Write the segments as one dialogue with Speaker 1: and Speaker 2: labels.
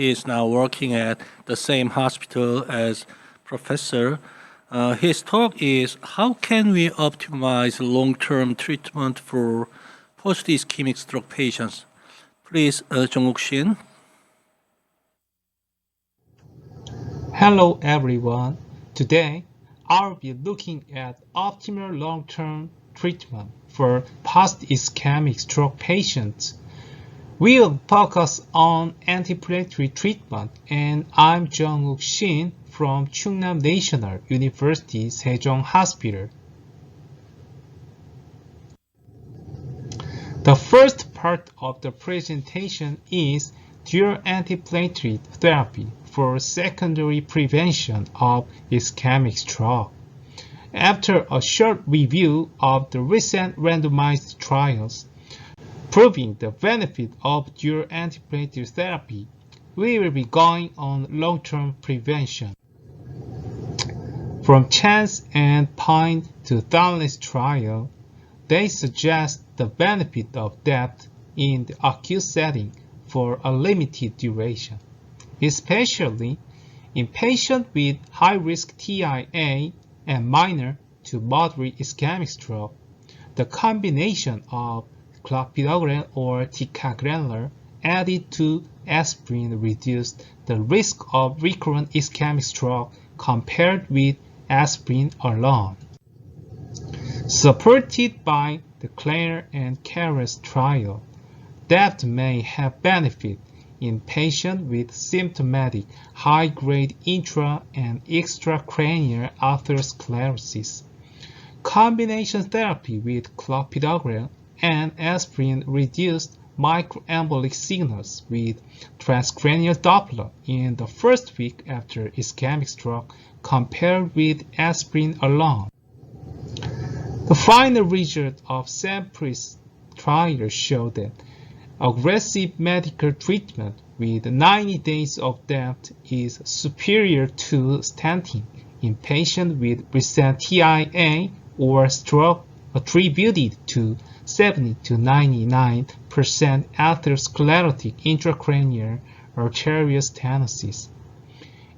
Speaker 1: He is now working at the same hospital as Professor. His talk is how can we optimize long-term treatment for post-ischemic stroke patients? Please, Jong-uk Shin.
Speaker 2: Hello everyone. Today, I'll be looking at optimal long-term treatment for post-ischemic stroke patients. We'll focus on antiplatelet treatment, and I'm Jung-uk Shin from Chungnam National University Sejong Hospital. The first part of the presentation is dual antiplatelet therapy for secondary prevention of ischemic stroke. After a short review of the recent randomized trials proving the benefit of dual antiplatelet therapy, we will be going on long-term prevention. From Chance and Pine to Thornley's trial, they suggest the benefit of depth in the acute setting for a limited duration, especially in patients with high-risk TIA and minor to moderate ischemic stroke. The combination of clopidogrel or ticagrelor added to aspirin reduced the risk of recurrent ischemic stroke compared with aspirin alone. Supported by the Clare and Carras trial, depth may have benefit in patients with symptomatic high-grade intra- and extracranial atherosclerosis. Combination therapy with clopidogrel and aspirin reduced microembolic signals with transcranial Doppler in the first week after ischemic stroke compared with aspirin alone. The final result of Sampris trial showed that aggressive medical treatment with 90 days of depth is superior to stenting in patients with recent TIA or stroke attributed to 70 to 99% atherosclerotic intracranial arterial stenosis.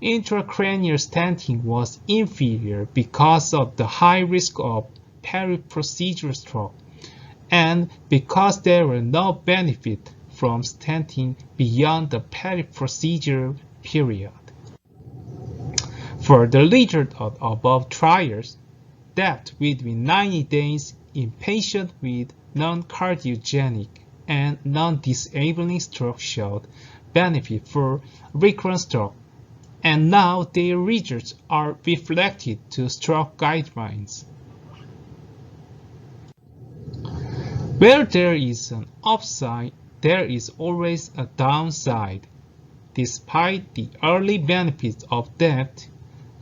Speaker 2: Intracranial stenting was inferior because of the high risk of peri-procedural stroke and because there were no benefit from stenting beyond the peri-procedural period. For the result of above trials, depth within 90 days in patients with non-cardiogenic and non-disabling stroke showed benefit for recurrent stroke, and now their results are reflected to stroke guidelines. Where there is an upside, there is always a downside. Despite the early benefits of depth,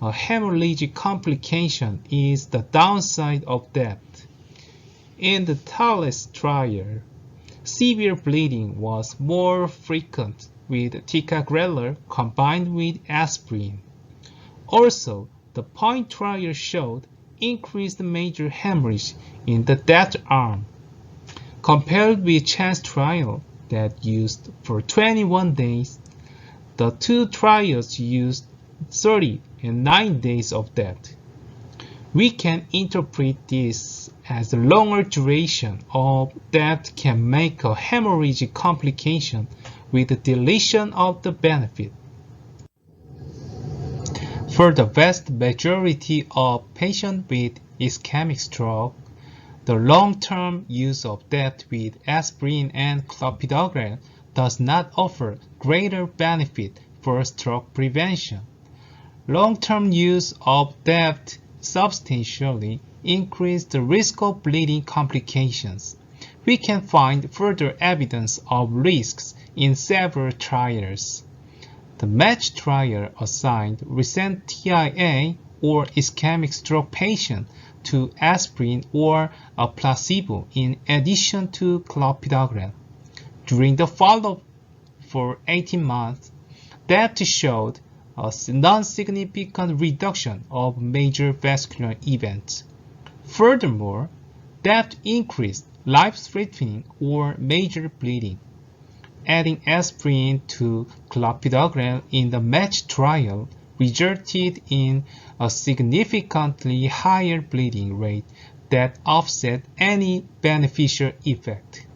Speaker 2: a hemorrhagic complication is the downside of depth. In the Thales trial, severe bleeding was more frequent with ticagrelor combined with aspirin. Also, the Point trial showed increased major hemorrhage in the depth arm, compared with Chance trial that used for 21 days. The two trials used 30 and 9 days of depth. We can interpret this as a longer duration of depth can make a hemorrhagic complication with the deletion of the benefit. For the vast majority of patients with ischemic stroke, the long-term use of depth with aspirin and clopidogrel does not offer greater benefit for stroke prevention. Long-term use of depth substantially increases the risk of bleeding complications. We can find further evidence of risks in several trials. The MATCH trial assigned recent TIA or ischemic stroke patients to aspirin or a placebo in addition to clopidogrel. During the follow-up for 18 months, depth showed a non-significant reduction of major vascular events. Furthermore, depth increased life-threatening or major bleeding. adding aspirin to clopidogrel in the matched trial resulted in a significantly higher bleeding rate that offset any beneficial effect.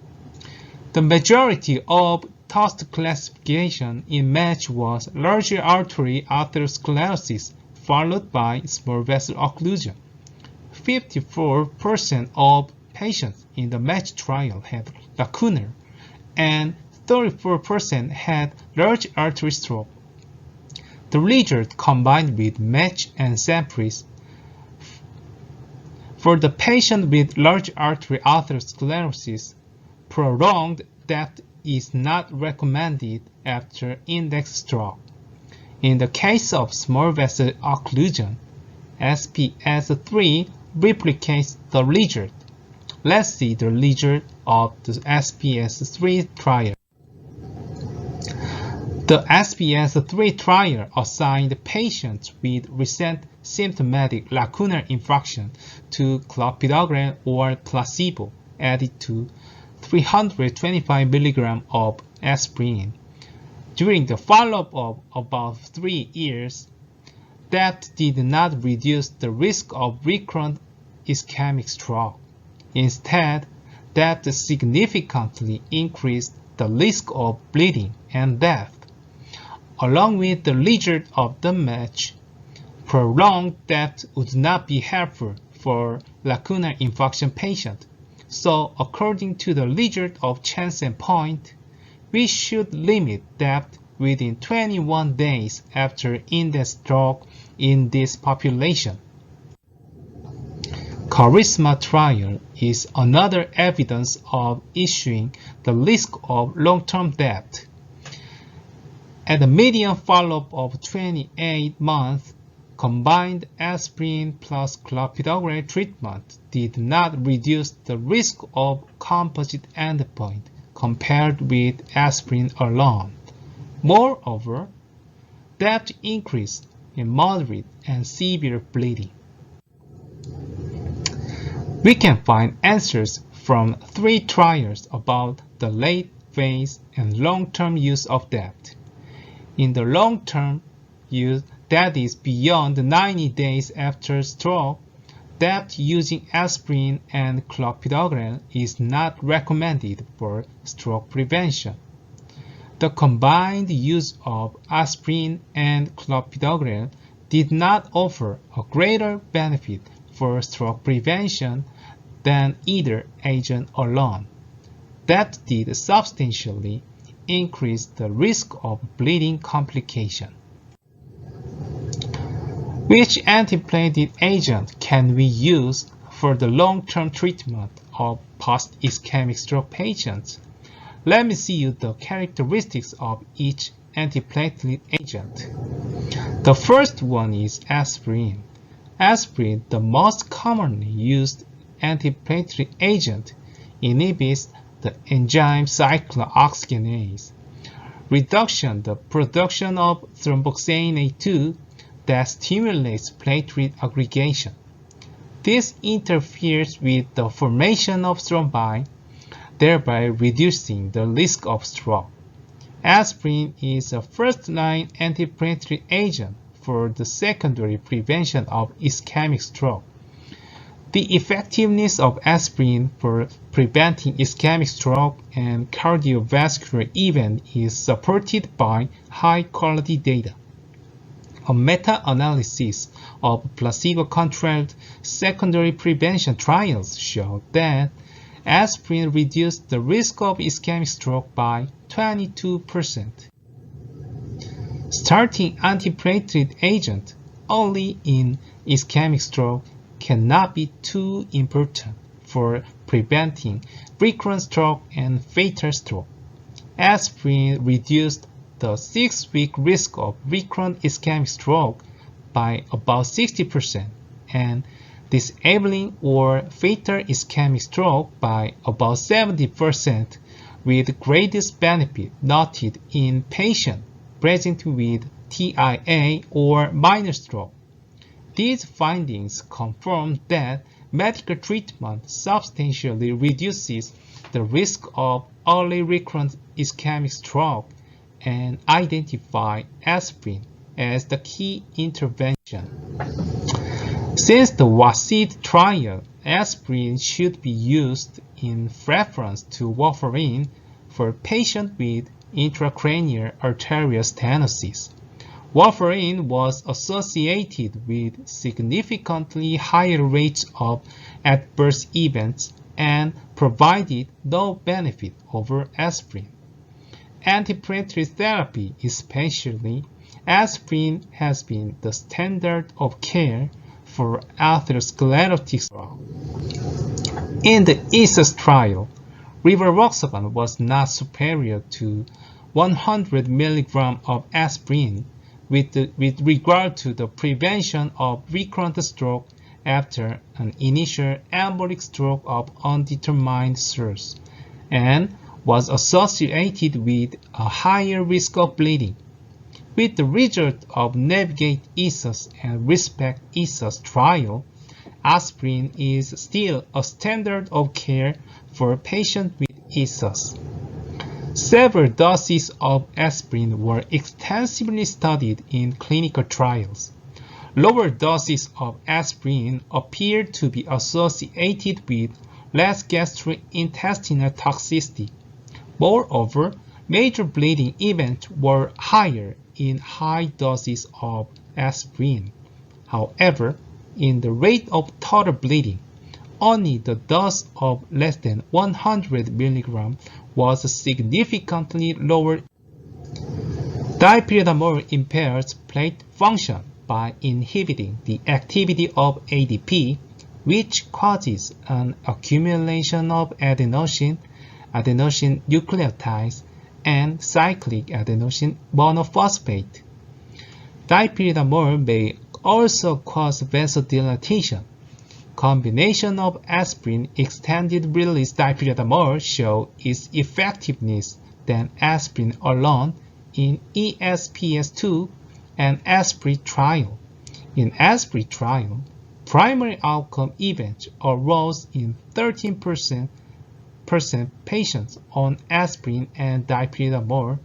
Speaker 2: The majority of TOST classification in match was large artery atherosclerosis followed by small vessel occlusion. 54% of patients in the match trial had lacunar and 34% had large artery stroke. The result combined with match and samples for the patient with large artery atherosclerosis, prolonged death is not recommended after index stroke. In the case of small vessel occlusion, SPS3 replicates the result. Let's see the result of the SPS3 trial. The SPS3 trial assigned patients with recent symptomatic lacunar infarction to clopidogrel or placebo added to 325 mg of aspirin. During the follow-up of about 3 years, that did not reduce the risk of recurrent ischemic stroke. Instead, that significantly increased the risk of bleeding and death. Along with the result of the match, prolonged death would not be helpful for lacunar infarction patients. So, according to the result of chance and point, we should limit death within 21 days after index stroke in this population. Charisma trial is another evidence of issuing the risk of long-term death. At a median follow-up of 28 months, combined aspirin plus clopidogrel treatment did not reduce the risk of composite endpoint compared with aspirin alone. Moreover, death increased in moderate and severe bleeding. We can find answers from 3 trials about the late phase and long-term use of debt. In the long-term use, that is beyond 90 days after stroke, debt using aspirin and clopidogrel is not recommended for stroke prevention. The combined use of aspirin and clopidogrel did not offer a greater benefit for stroke prevention than either agent alone. That did substantially increase the risk of bleeding complication. Which antiplatelet agent can we use for the long-term treatment of post-ischemic stroke patients? Let me see you the characteristics of each antiplatelet agent. The first one is aspirin. Aspirin, the most commonly used antiplatelet agent, inhibits the enzyme cyclooxygenase, reduction the production of thromboxane A2 that stimulates platelet aggregation. This interferes with the formation of thrombi, thereby reducing the risk of stroke. Aspirin is a first-line antiplatelet agent for the secondary prevention of ischemic stroke. The effectiveness of aspirin for preventing ischemic stroke and cardiovascular events is supported by high-quality data. A meta-analysis of placebo-controlled secondary prevention trials showed that aspirin reduced the risk of ischemic stroke by 22%. Starting antiplatelet agent only in ischemic stroke cannot be too important for preventing recurrent stroke and fatal stroke. Aspirin reduced the 6-week risk of recurrent ischemic stroke by about 60% and disabling or fatal ischemic stroke by about 70%, with greatest benefit noted in patients present with TIA or minor stroke. These findings confirm that medical treatment substantially reduces the risk of early recurrent ischemic stroke and identified aspirin as the key intervention. Since the WASID trial, aspirin should be used in preference to warfarin for patients with intracranial arterial stenosis. Warfarin was associated with significantly higher rates of adverse events and provided no benefit over aspirin. Anti-platelet therapy, especially aspirin, has been the standard of care for atherosclerotic stroke. In the ESUS trial, rivaroxaban was not superior to 100 mg of aspirin with regard to the prevention of recurrent stroke after an initial embolic stroke of undetermined source, and was associated with a higher risk of bleeding. With the result of Navigate ESUS and Respect ESUS trial, aspirin is still a standard of care for patients with ESUS. Several doses of aspirin were extensively studied in clinical trials. Lower doses of aspirin appeared to be associated with less gastrointestinal toxicity. Moreover, major bleeding events were higher in high doses of aspirin. However, in the rate of total bleeding, only the dose of less than 100 mg was significantly lower. Dipyridamole impairs platelet function by inhibiting the activity of ADP, which causes an accumulation of adenosine nucleotides, and cyclic adenosine monophosphate. Dipyridamole may also cause vasodilatation. Combination of aspirin extended-release dipyridamole show its effectiveness than aspirin alone in ESPS2 and ASPRI trial. In ASPRI trial, primary outcome events arose in 13% patients on aspirin and dipyridamole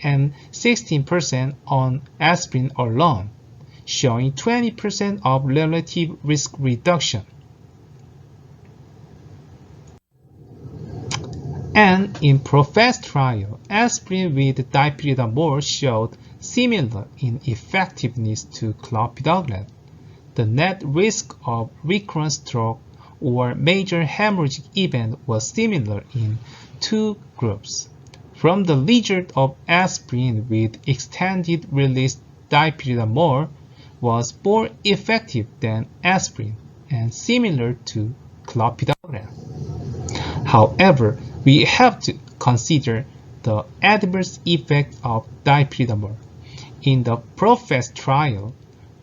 Speaker 2: and 16% on aspirin alone, showing 20% of relative risk reduction. And in PROFESS trial, aspirin with dipyridamole showed similar in effectiveness to clopidogrel. The net risk of recurrent stroke or major hemorrhagic event was similar in two groups. From the result of aspirin with extended-release dipyridamole was more effective than aspirin and similar to clopidogrel. However, we have to consider the adverse effect of dipyridamole. In the PROFESS trial,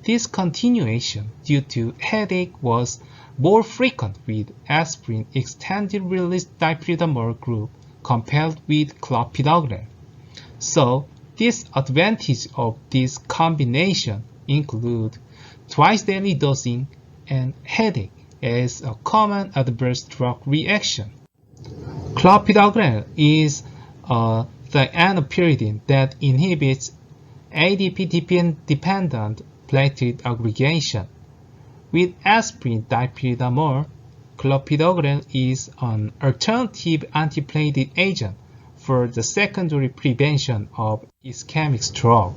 Speaker 2: discontinuation due to headache was more frequent with aspirin extended-release dipyridamole group compared with clopidogrel. So, disadvantages of this combination include twice-daily dosing and headache as a common adverse drug reaction. Clopidogrel is a thienopyridine that inhibits ADP-dependent platelet aggregation. With aspirin dipyridamole, clopidogrel is an alternative antiplatelet agent for the secondary prevention of ischemic stroke.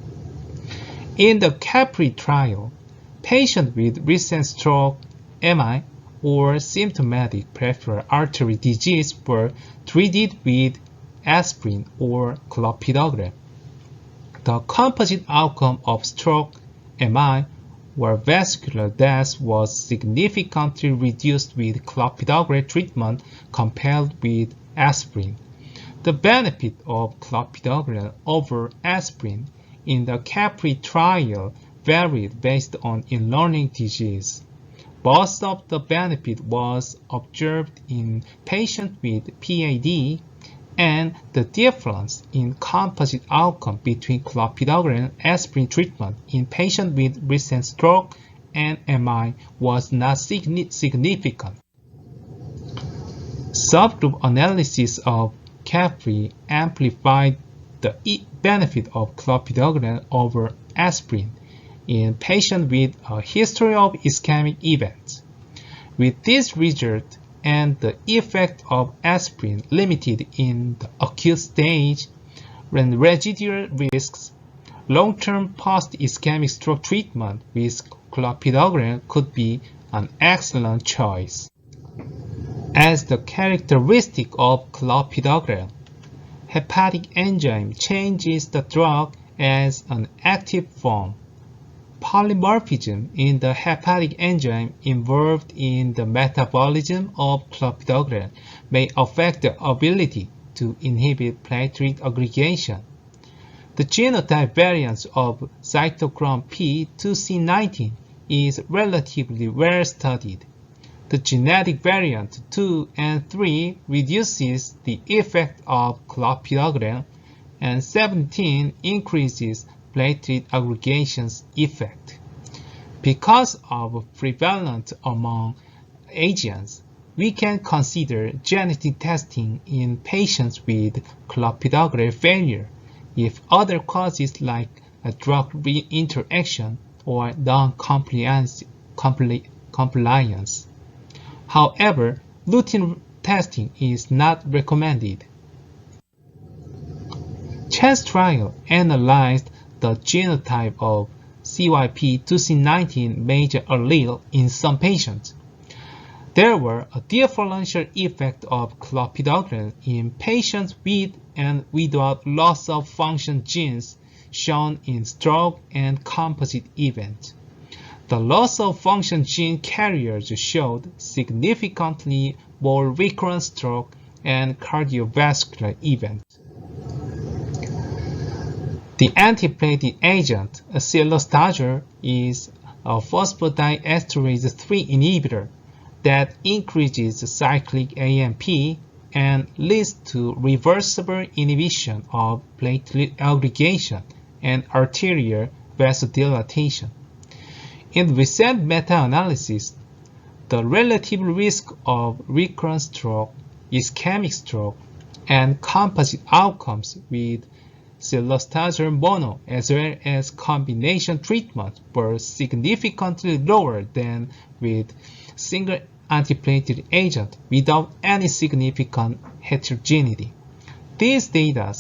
Speaker 2: In the CAPRI trial, patients with recent stroke, MI, or symptomatic peripheral artery disease were treated with aspirin or clopidogrel. The composite outcome of stroke, MI, or vascular death was significantly reduced with clopidogrel treatment compared with aspirin. The benefit of clopidogrel over aspirin in the CAPRI trial varied based on in-learning disease. Most of the benefit was observed in patients with PAD, and the difference in composite outcome between clopidogrel and aspirin treatment in patients with recent stroke and MI was not significant. Subgroup analysis of carefully amplified the benefit of clopidogrel over aspirin in patients with a history of ischemic events. With this result and the effect of aspirin limited in the acute stage and residual risks, long-term post-ischemic stroke treatment with clopidogrel could be an excellent choice. As the characteristic of clopidogrel, hepatic enzyme changes the drug as an active form. Polymorphism in the hepatic enzyme involved in the metabolism of clopidogrel may affect the ability to inhibit platelet aggregation. The genotype variance of cytochrome P2C19 is relatively well studied. The genetic variant 2 and 3 reduces the effect of clopidogrel, and 17 increases platelet aggregation's effect. Because of prevalence among Asians, we can consider genetic testing in patients with clopidogrel failure if other causes like a drug interaction or non-compliance. However, routine testing is not recommended. Chance trial analyzed the genotype of CYP2C19 major allele in some patients. There were a differential effect of clopidogrel in patients with and without loss of function genes shown in stroke and composite events. The loss of function gene carriers showed significantly more recurrent stroke and cardiovascular events. The antiplatelet agent, cilostatin, is a phosphodiesterase 3 inhibitor that increases cyclic AMP and leads to reversible inhibition of platelet aggregation and arterial vasodilatation. In recent meta-analysis, the relative risk of recurrent stroke, ischemic stroke, and composite outcomes with cilostatin mono as well as combination treatment were significantly lower than with single antiplatelet agent without any significant heterogeneity. These data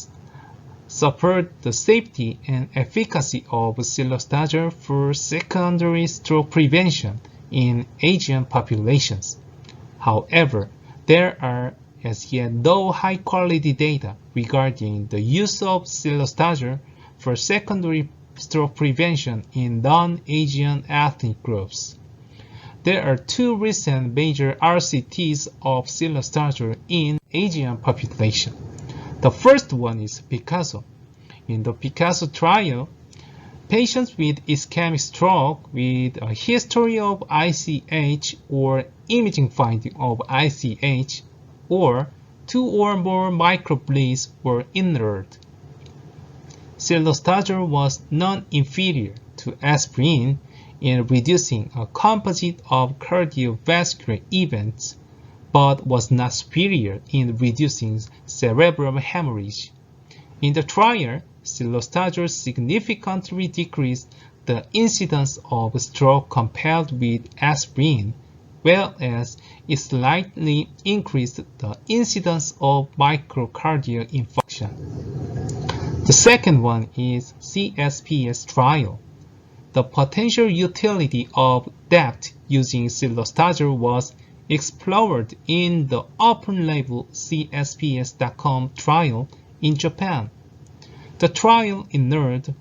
Speaker 2: support the safety and efficacy of cilostatin for secondary stroke prevention in Asian populations. However, there are as yet no high-quality data regarding the use of cilostatin for secondary stroke prevention in non-Asian ethnic groups. There are two recent major RCTs of cilostatin in Asian population. The first one is Picasso. In the Picasso trial, patients with ischemic stroke with a history of ICH or imaging finding of ICH or 2 or more microbleeds were enrolled. Cilostatin was non-inferior to aspirin in reducing a composite of cardiovascular events, but was not superior in reducing cerebral hemorrhage. In the trial, cilostatin significantly decreased the incidence of stroke compared with aspirin, whereas it slightly increased the incidence of myocardial infarction. The second one is CSPS trial. The potential utility of DEPT using cilostatin was explored in the open-label CSPS.com trial in Japan. The trial enrolled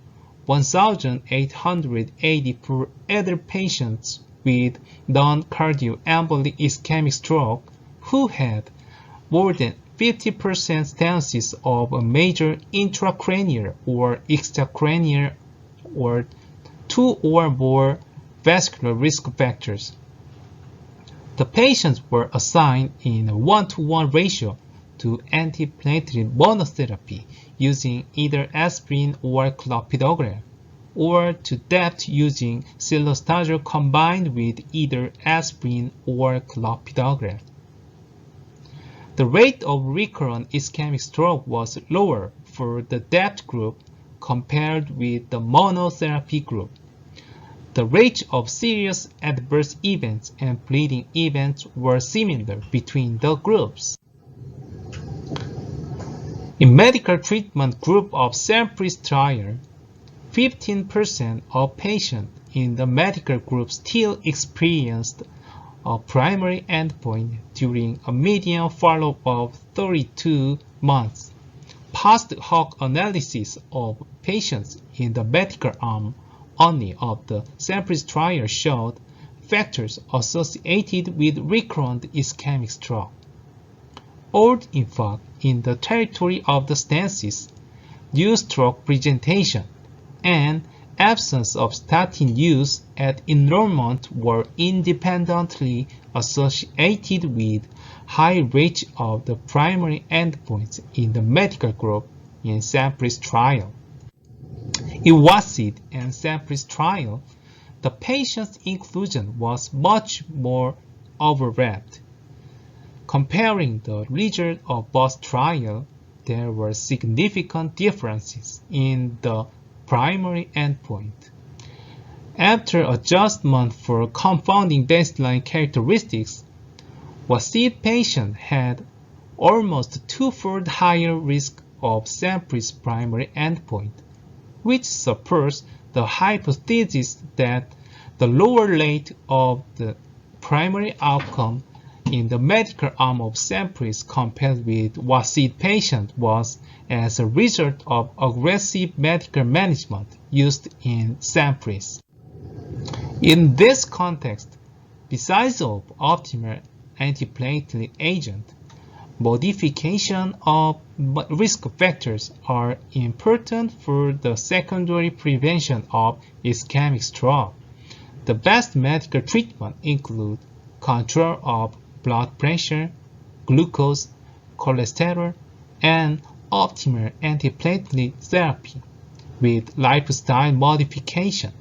Speaker 2: 1,884 adult patients with non-cardioembolic ischemic stroke who had more than 50% chances of a major intracranial or extracranial or 2 or more vascular risk factors. The patients were assigned in a 1-to-1 ratio to antiplatelet monotherapy using either aspirin or clopidogrel, or to DEPT using cilostatin combined with either aspirin or clopidogrel. The rate of recurrent ischemic stroke was lower for the DAPT group compared with the monotherapy group. The rate of serious adverse events and bleeding events were similar between the groups. In medical treatment group of Sampris trial, 15% of patients in the medical group still experienced a primary endpoint during a median follow-up of 32 months. Post-hoc analysis of patients in the medical arm only of the Sampris trial showed factors associated with recurrent ischemic stroke. Old in fact in the territory of the stances, new stroke presentation, and absence of statin use at enrollment were independently associated with high rate of the primary endpoints in the medical group in Sampris trial. In WASID and Sampris trial, the patient's inclusion was much more overlapped. Comparing the result of both trials, there were significant differences in the primary endpoint. After adjustment for confounding baseline characteristics, WASID patients had almost twofold higher risk of Sampris primary endpoint, which supports the hypothesis that the lower rate of the primary outcome in the medical arm of Sampris compared with WASID patients was as a result of aggressive medical management used in Sampris. In this context, besides of optimal antiplatelet agent, modification of risk factors are important for the secondary prevention of ischemic stroke. The best medical treatment include control of blood pressure, glucose, cholesterol, and optimal antiplatelet therapy with lifestyle modification.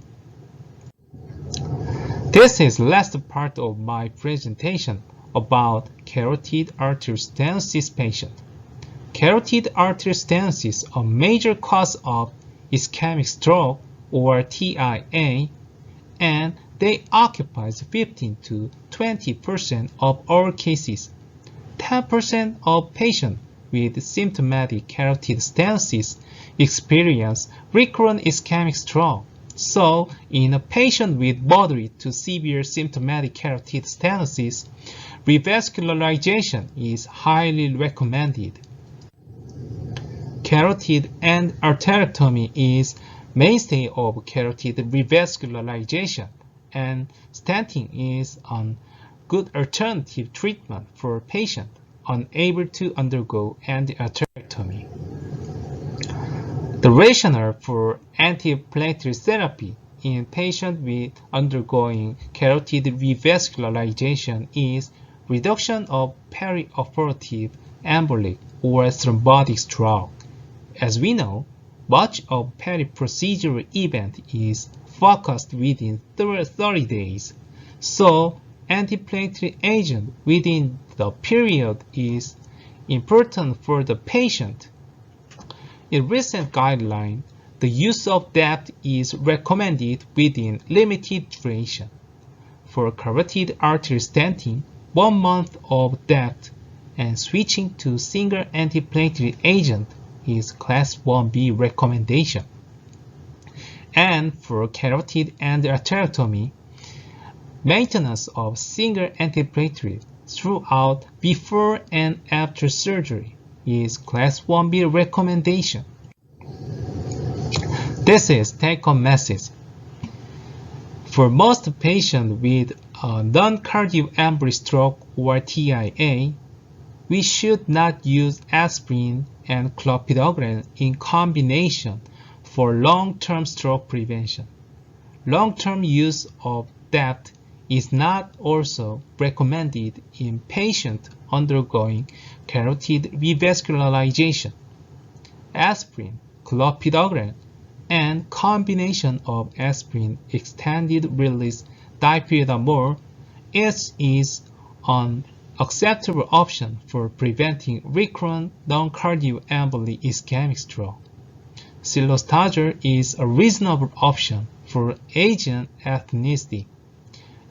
Speaker 2: This is the last part of my presentation about carotid artery stenosis patient. Carotid artery stenosis, a major cause of ischemic stroke or TIA, and they occupy 15 to 20% of all cases. 10% of patients with symptomatic carotid stenosis experience recurrent ischemic stroke. So, in a patient with moderate to severe symptomatic carotid stenosis, revascularization is highly recommended. Carotid and arterectomy is mainstay of carotid revascularization, and stenting is a good alternative treatment for patients unable to undergo arterectomy. The rationale for antiplatelet therapy in patients with undergoing carotid revascularization is reduction of perioperative embolic or thrombotic stroke. As we know, much of peri-procedural event is focused within 30 days, so antiplatelet agent within the period is important for the patient. In recent guidelines, the use of DAPT is recommended within limited duration. For carotid artery stenting, 1 month of DAPT and switching to single antiplatelet agent is Class 1B recommendation. And for carotid and arterectomy, maintenance of single antiplatelet throughout before and after surgery is Class 1B recommendation. This is take-home message. For most patients with a non-cardioembolic stroke or TIA, we should not use aspirin and clopidogrel in combination for long-term stroke prevention. Long-term use of DAPT is not also recommended in patients undergoing carotid revascularization. Aspirin, clopidogrel, and combination of aspirin extended release dipyridamole is an acceptable option for preventing recurrent non-cardiac emboli ischemic stroke. Cilostazol is a reasonable option for Asian ethnicity,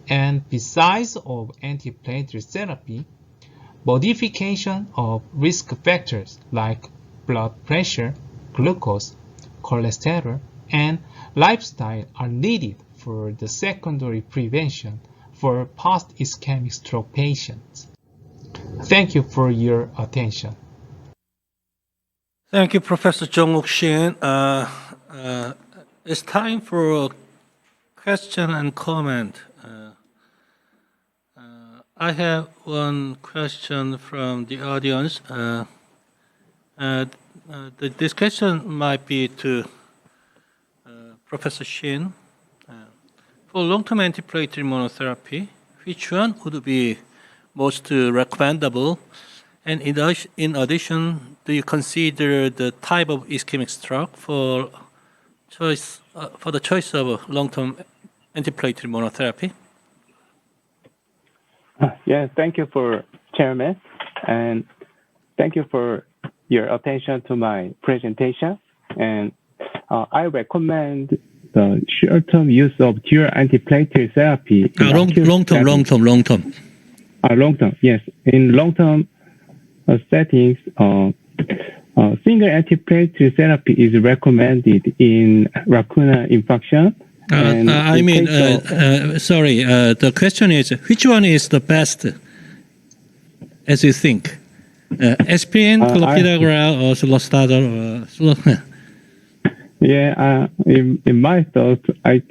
Speaker 2: and besides of antiplatelet therapy, modification of risk factors like blood pressure, glucose, cholesterol, and lifestyle are needed for the secondary prevention for post-ischemic stroke patients. Thank you for your attention.
Speaker 1: Thank you, Professor Jong-Wook Shin. It's time for a question and comment. I have one question from the audience. This question might be to Professor Shin. For long-term antiplatelet monotherapy, which one would be most recommendable? And in addition, do you consider the type of ischemic stroke for the choice of long-term antiplatelet monotherapy?
Speaker 3: Yeah, thank you for Chairman, and thank you for your attention to my presentation. And I recommend the short-term use of dual antiplatelet therapy.
Speaker 1: Long-term.
Speaker 3: Long-term, yes. In long-term settings, single antiplatelet therapy is recommended in lacunar infarction.
Speaker 1: The question is, which one is the best, as you think? Aspirin, clopidogrel, or cilostazol?
Speaker 3: Yeah, in my thought, I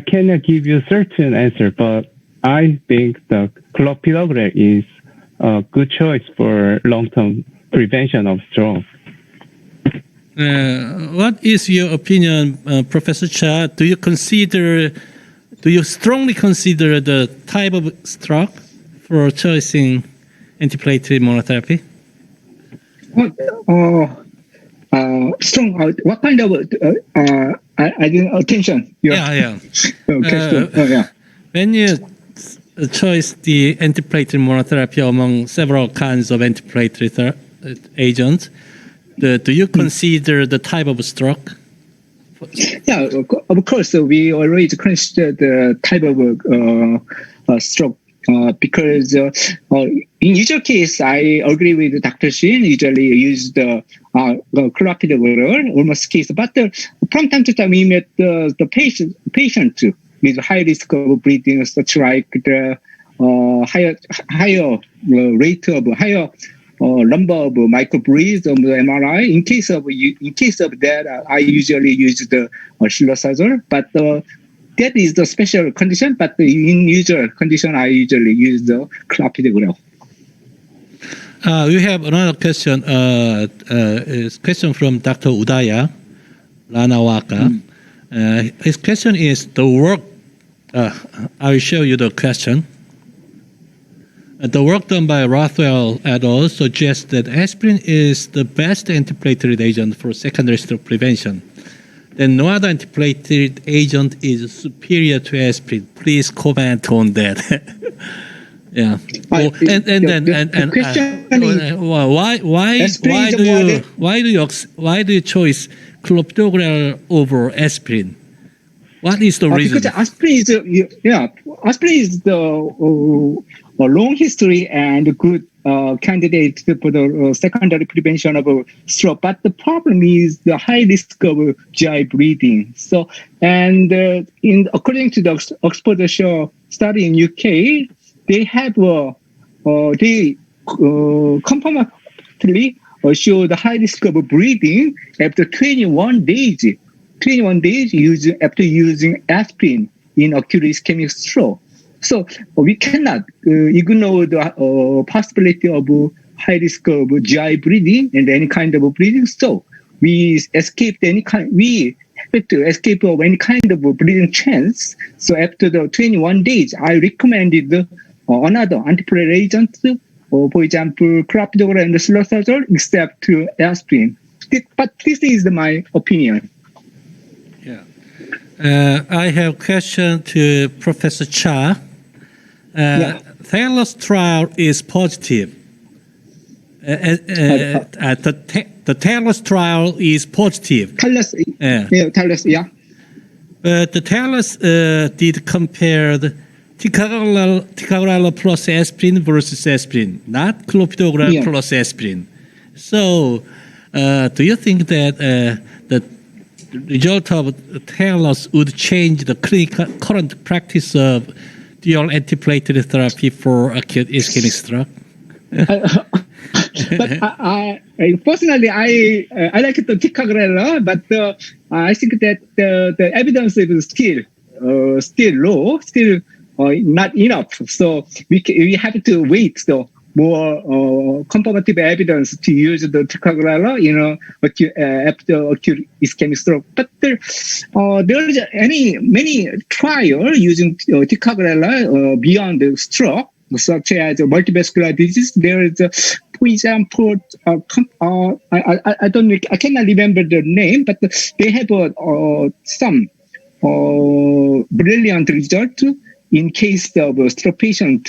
Speaker 3: cannot give you a certain answer, but I think the clopidogrel is a good choice for long-term prevention of stroke.
Speaker 1: What is your opinion, Professor Cha? Do you strongly consider the type of stroke for choosing antiplatelet monotherapy?
Speaker 4: Strong. What kind of? I didn't attention.
Speaker 1: Yeah.
Speaker 4: Question.
Speaker 1: When you choose the antiplatelet monotherapy among several kinds of antiplatelet agents, do you consider the type of stroke?
Speaker 4: Yeah, of course. We always consider the type of stroke because in usual case, I agree with Dr. Shin. Usually use the clopidogrel almost case, but from time to time we met the patient with high risk of bleeding, such like the higher rate of higher number of microbreeds on the MRI. In case of that, I usually use the cilostazol, but that is the special condition. But in usual condition, I usually use the clopidogrel.
Speaker 1: We have another question. It's question from Dr. Udaya Ranawaka. His question is the work. I will show you the question. The work done by Rothwell et al. Suggests that aspirin is the best antiplatelet agent for secondary stroke prevention. Then no other antiplatelet agent is superior to aspirin. Please comment on that. Yeah. Why do you choose clopidogrel over aspirin? What is the reason?
Speaker 4: Because aspirin is the long history and good candidate for the secondary prevention of stroke. But the problem is the high risk of GI bleeding. So, and according to the Oxford study in UK, they have they confirmatory show the high risk of bleeding after 21 days. 21 days after using aspirin in acute ischemic stroke. So we cannot ignore the possibility of high risk of GI bleeding and any kind of bleeding. So we escaped we have to escape of any kind of bleeding chance. So after the 21 days, I recommended another antiplatelet agent, for example, clopidogrel and cilostazol, except aspirin. But this is my opinion.
Speaker 1: I have a question to Professor Cha. Taylor's trial is positive. The Taylor's trial is positive.
Speaker 4: Taylor's,
Speaker 1: Yeah.
Speaker 4: Taylor's, yeah.
Speaker 1: But the Taylor's did compare the ticagrelor plus aspirin versus aspirin, not clopidogrel
Speaker 4: Yeah.
Speaker 1: plus aspirin. So, do you think that the result of Taylor's would change the clinical current practice of dual antiplatelet therapy for acute ischemic stroke?
Speaker 4: But I personally, I like the ticagrelor, but I think that the evidence is still low, still not enough. So we have to wait the more confirmative evidence to use the ticagrelor, after acute ischemic stroke. But there is many trials using ticagrelor beyond the stroke, such as multivascular disease. There is, for example, I cannot remember the name, but they have some brilliant result in case of stroke patient